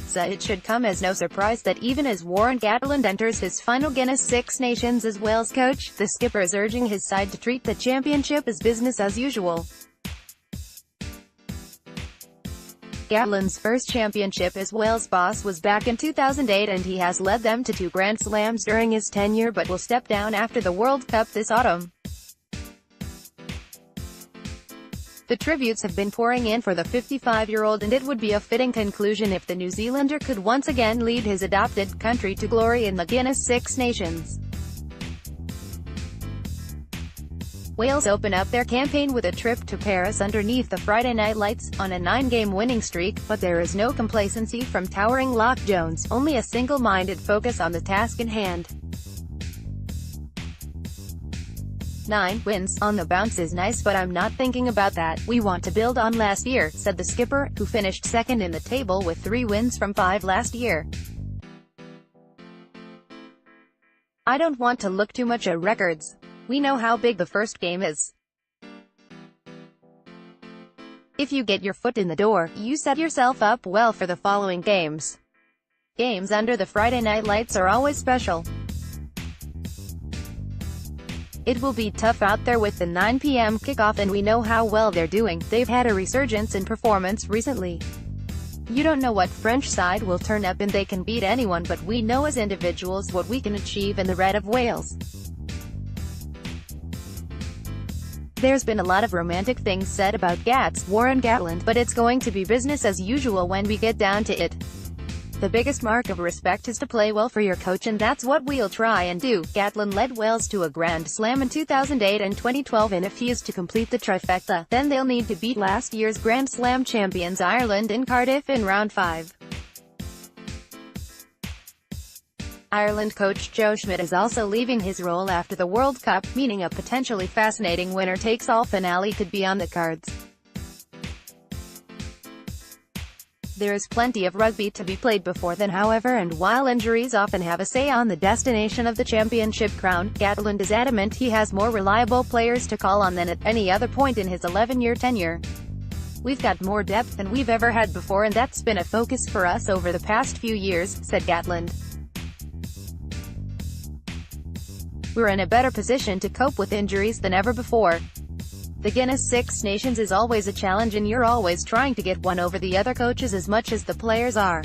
So it should come as no surprise that even as Warren Gatland enters his final Guinness Six Nations as Wales coach, the skipper is urging his side to treat the championship as business as usual. Gatland's first championship as Wales boss was back in 2008 and he has led them to 2 Grand Slams during his tenure but will step down after the World Cup this autumn. The tributes have been pouring in for the 55-year-old and it would be a fitting conclusion if the New Zealander could once again lead his adopted country to glory in the Guinness Six Nations. Wales open up their campaign with a trip to Paris underneath the Friday night lights, on a 9-game winning streak, but there is no complacency from towering Loch Jones, only a single-minded focus on the task in hand. 9 wins on the bounce is nice but I'm not thinking about that, we want to build on last year, said the skipper, who finished second in the table with 3 wins from 5 last year. I don't want to look too much at records. We know how big the first game is. If you get your foot in the door, you set yourself up well for the following games. Games under the Friday night lights are always special. It will be tough out there with the 9 p.m. kickoff and we know how well they're doing. They've had a resurgence in performance recently. You don't know what French side will turn up and they can beat anyone, but we know as individuals what we can achieve in the red of Wales. There's been a lot of romantic things said about Warren Gatland, but it's going to be business as usual when we get down to it. The biggest mark of respect is to play well for your coach and that's what we'll try and do. Gatland led Wales to a Grand Slam in 2008 and 2012 and if he is to complete the trifecta, then they'll need to beat last year's Grand Slam champions Ireland in Cardiff in round 5. Ireland coach Joe Schmidt is also leaving his role after the World Cup, meaning a potentially fascinating winner-takes-all finale could be on the cards. There is plenty of rugby to be played before then however, and while injuries often have a say on the destination of the championship crown, Gatland is adamant he has more reliable players to call on than at any other point in his 11-year tenure. We've got more depth than we've ever had before and that's been a focus for us over the past few years, said Gatland. We're in a better position to cope with injuries than ever before. The Guinness Six Nations is always a challenge and you're always trying to get one over the other coaches as much as the players are.